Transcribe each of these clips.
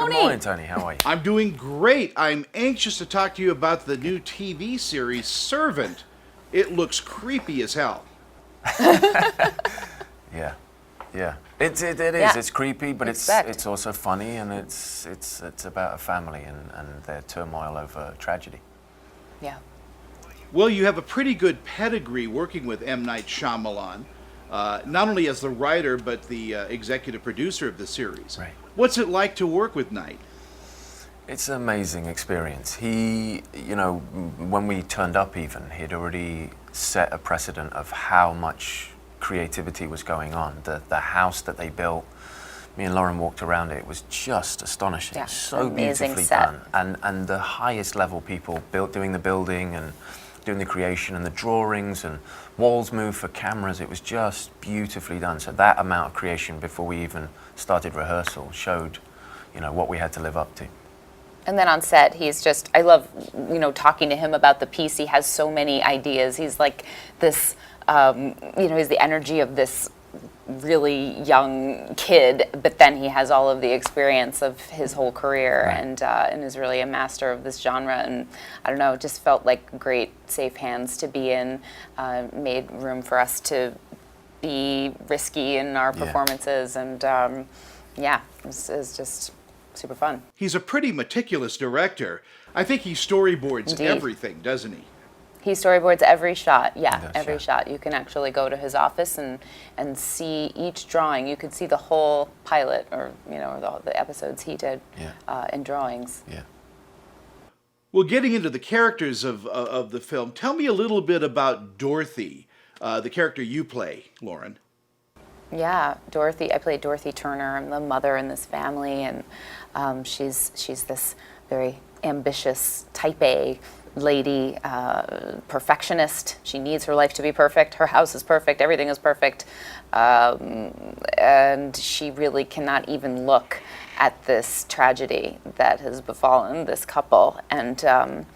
Tony. Good morning, Tony. How are you? I'm doing great. I'm anxious to talk to you about the new TV series, Servant. It looks creepy as hell. Yeah. It is. Yeah. It's creepy, but Expect. it's also funny, and it's about a family and their turmoil over tragedy. Yeah. Well, you have a pretty good pedigree working with M. Night Shyamalan, not only as the writer, but the executive producer of the series. Right. What's it like to work with Night? It's an amazing experience. He, when we turned up even, he'd already set a precedent of how much creativity was going on. The house that they built, me and Lauren walked around it, it was just astonishing. Yeah, So amazing beautifully set. done. And the highest level people doing the building and doing the creation and the drawings and walls moved for cameras. It was just beautifully done. So that amount of creation before we even started rehearsal showed, what we had to live up to. And then on set, he's just, I love, talking to him about the piece. He has so many ideas. He's like this, he's the energy of this really young kid, but then he has all of the experience of his whole career, Right. and is really a master of this genre. And I don't know, it just felt like great, safe hands to be in, made room for us to be risky in our performances. And it was just super fun. He's a pretty meticulous director. I think he storyboards Indeed. everything, doesn't he? He storyboards every shot. Yeah, He does, every yeah. shot. You can actually go to his office and see each drawing. You could see the whole pilot, or the episodes he did in drawings. Yeah. Well, getting into the characters of the film, tell me a little bit about Dorothy, the character you play, Lauren. Yeah, Dorothy. I played Dorothy Turner. I'm the mother in this family, and she's this very ambitious Type A lady, perfectionist. She needs her life to be perfect. Her house is perfect. Everything is perfect, and she really cannot even look at this tragedy that has befallen this couple. And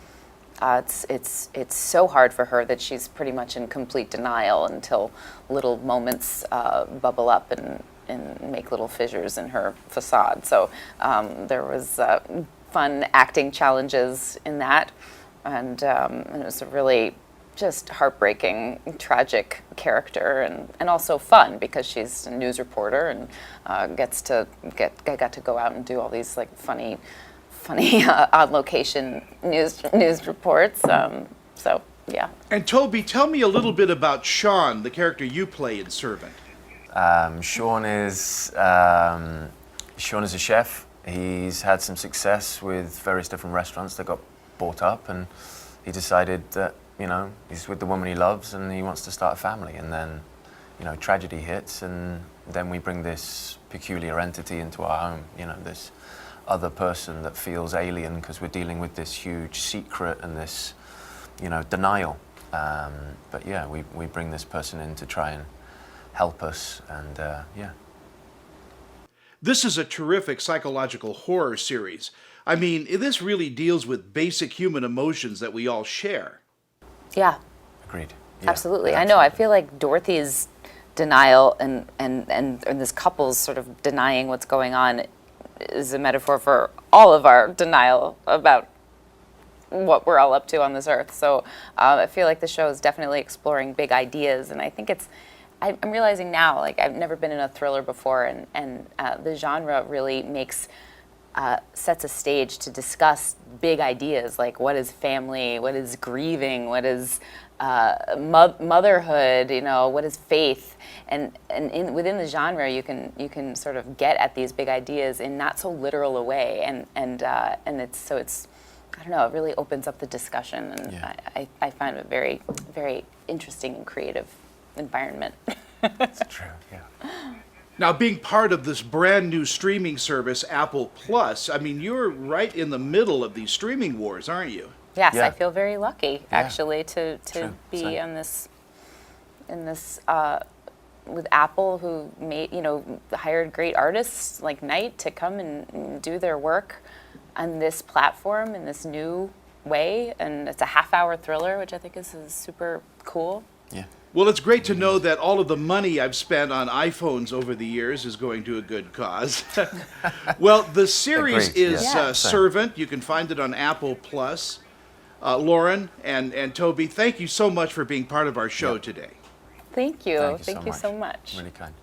it's so hard for her that she's pretty much in complete denial until little moments bubble up and make little fissures in her facade. So there was fun acting challenges in that, and it was a really just heartbreaking, tragic character, and also fun because she's a news reporter and got to go out and do all these like funny on location news reports. So yeah. And Toby, tell me a little bit about Sean, the character you play in Servant. Sean is a chef. He's had some success with various different restaurants that got bought up, and he decided that he's with the woman he loves and he wants to start a family. And then tragedy hits, and then we bring this peculiar entity into our home. This other person that feels alien because we're dealing with this huge secret and this denial. But yeah, we bring this person in to try and help us, and This is a terrific psychological horror series. I mean, this really deals with basic human emotions that we all share. Yeah. agreed. Yeah, Absolutely. I know. I feel like Dorothy's denial and this couple's sort of denying what's going on is a metaphor for all of our denial about what we're all up to on this earth. So I feel like the show is definitely exploring big ideas, and I think I'm realizing now, like, I've never been in a thriller before, and the genre really sets a stage to discuss big ideas, like what is family, what is grieving, what is motherhood, what is faith, and within the genre you can sort of get at these big ideas in not so literal a way, and it's I don't know, it really opens up the discussion, and Yeah. I find it very, very interesting and creative environment. It's true. Yeah. Now, being part of this brand new streaming service, Apple Plus, I mean, you're right in the middle of these streaming wars, aren't you? Yes, Yeah. I feel very lucky actually to True. be Same. in this with Apple, who hired great artists like Night to come and do their work on this platform in this new way, and it's a half-hour thriller, which I think is super cool. Yeah. Well, it's great to know that all of the money I've spent on iPhones over the years is going to a good cause. Well, the series Agreed, is yeah. Servant. You can find it on Apple Plus. Lauren and Toby, thank you so much for being part of our show today. Thank you. Thank you Thank you so much. Really kind.